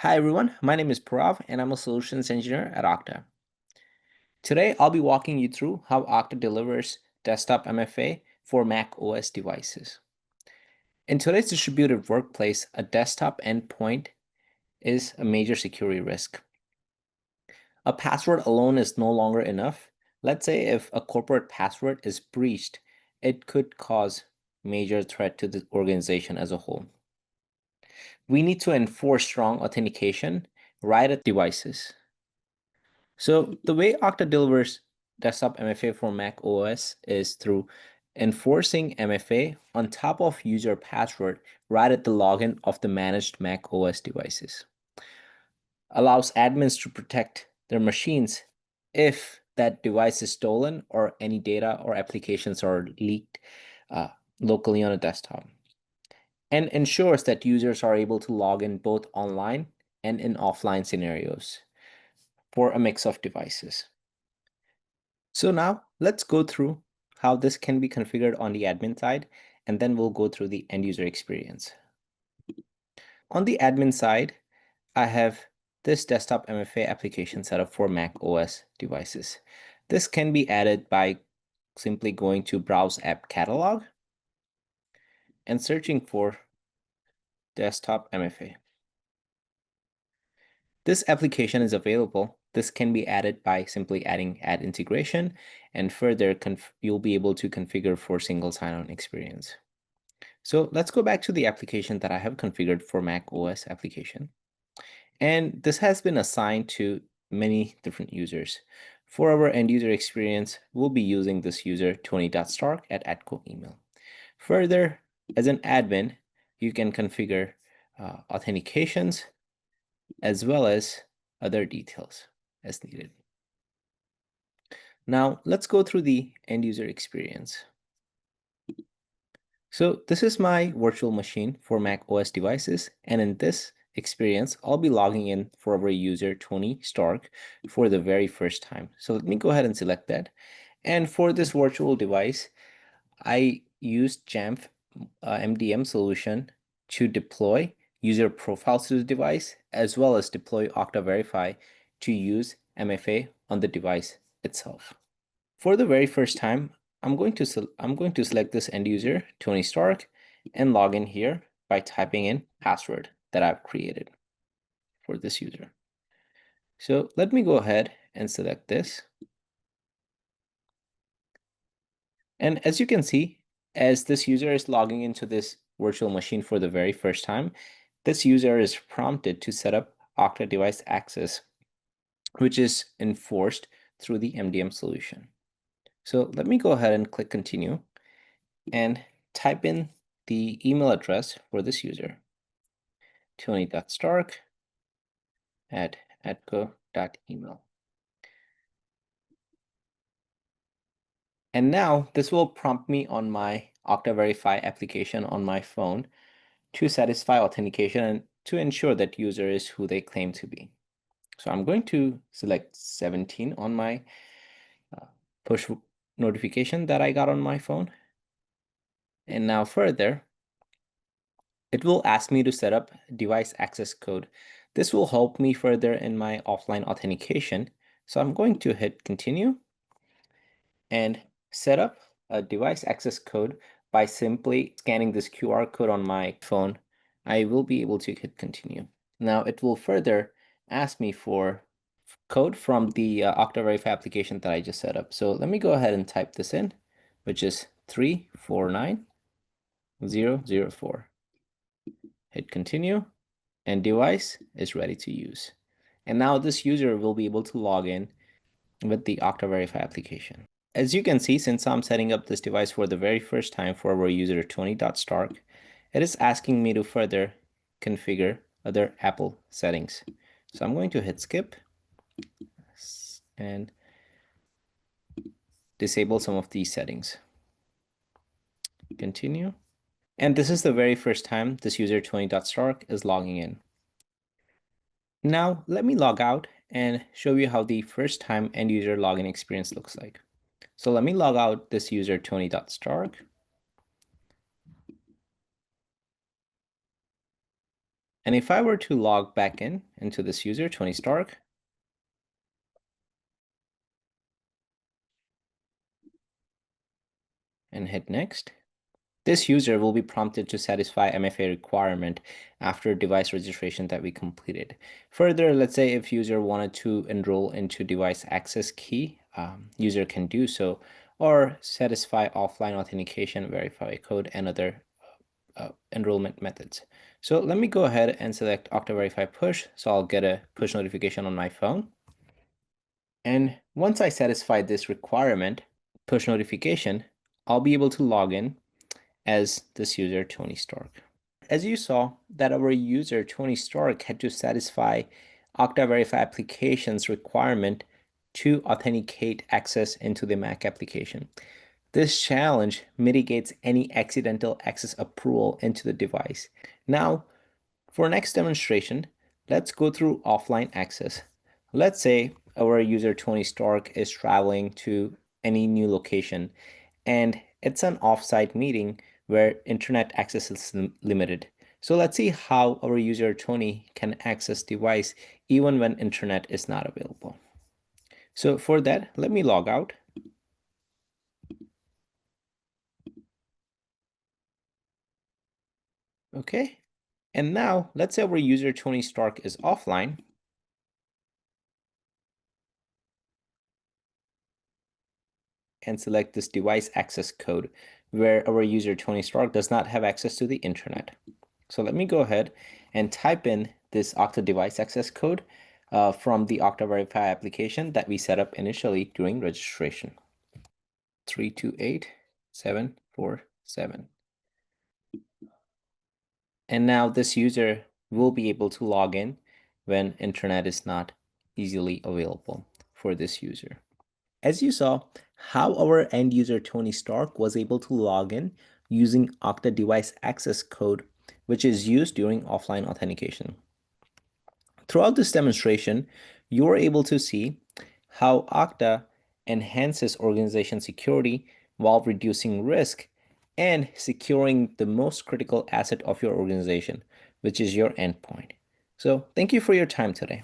Hi everyone, my name is Parav and I'm a solutions engineer at Okta. Today I'll be walking you through how Okta delivers desktop MFA for Mac OS devices. In today's distributed workplace, a desktop endpoint is a major security risk. A password alone is no longer enough. Let's say if a corporate password is breached, it could cause major threat to the organization as a whole. We need to enforce strong authentication right at devices. So the way Okta delivers desktop MFA for Mac OS is through enforcing MFA on top of user password right at the login of the managed Mac OS devices. Allows admins to protect their machines if that device is stolen or any data or applications are leaked uh, locally on a desktop. And ensures that users are able to log in both online and in offline scenarios for a mix of devices. So now let's go through how this can be configured on the admin side, and then we'll go through the end user experience. On the admin side, I have this desktop MFA application set up for Mac OS devices. This can be added by simply going to Browse App Catalog and searching for desktop MFA. This application is available. This can be added by simply adding add integration, and further you'll be able to configure for single sign-on experience. So let's go back to the application that I have configured for Mac OS application. And this has been assigned to many different users. For our end user experience, we'll be using this user Tony.Stark at @atco email. Further, as an admin, you can configure authentications as well as other details as needed. Now, let's go through the end user experience. So this is my virtual machine for Mac OS devices, and in this experience, I'll be logging in for our user Tony Stark for the very first time. So let me go ahead and select that. And for this virtual device, I used Jamf MDM solution to deploy user profiles to the device, as well as deploy Okta Verify to use MFA on the device itself. For the very first time, I'm going to select this end user, Tony Stark, and log in here by typing in password that I've created for this user. So let me go ahead and select this. And as you can see, as this user is logging into this virtual machine for the very first time, this user is prompted to set up Okta device access, which is enforced through the MDM solution. So let me go ahead and click continue and type in the email address for this user, tony.stark at atco.email. And now this will prompt me on my Okta Verify application on my phone to satisfy authentication and to ensure that user is who they claim to be. So I'm going to select 17 on my push notification that I got on my phone. And now further, it will ask me to set up device access code. This will help me further in my offline authentication. So I'm going to hit continue and set up a device access code by simply scanning this QR code on my phone. I will be able to hit continue. Now it will further ask me for code from the Okta Verify application that I just set up. So let me go ahead and type this in, which is 349004. Hit continue, and device is ready to use. And now this user will be able to log in with the Okta Verify application. As you can see, since I'm setting up this device for the very first time for our user Tony.Stark, it is asking me to further configure other Apple settings. So I'm going to hit skip and disable some of these settings. Continue. And this is the very first time this user Tony.Stark is logging in. Now let me log out and show you how the first time end user login experience looks like. So let me log out this user Tony.Stark. And if I were to log back in into this user, Tony Stark, and hit next, this user will be prompted to satisfy MFA requirement after device registration that we completed. Further, let's say if user wanted to enroll into device access key, user can do so, or satisfy offline authentication, verify code, and other enrollment methods. So let me go ahead and select Okta Verify Push. So I'll get a push notification on my phone. And once I satisfy this requirement, push notification, I'll be able to log in as this user, Tony Stark. As you saw, that our user, Tony Stark, had to satisfy Okta Verify application's requirement to authenticate access into the Mac application. This challenge mitigates any accidental access approval into the device. Now, for next demonstration, let's go through offline access. Let's say our user Tony Stark is traveling to any new location and it's an offsite meeting where internet access is limited. So let's see how our user Tony can access device even when internet is not available. So for that, let me log out. Okay. And now let's say our user Tony Stark is offline. And select this device access code where our user Tony Stark does not have access to the internet. So let me go ahead and type in this Okta device access code from the Okta Verify application that we set up initially during registration. 328747. And now this user will be able to log in when internet is not easily available for this user. As you saw, how our end user Tony Stark was able to log in using Okta device access code, which is used during offline authentication. Throughout this demonstration, you are able to see how Okta enhances organization security while reducing risk and securing the most critical asset of your organization, which is your endpoint. So thank you for your time today.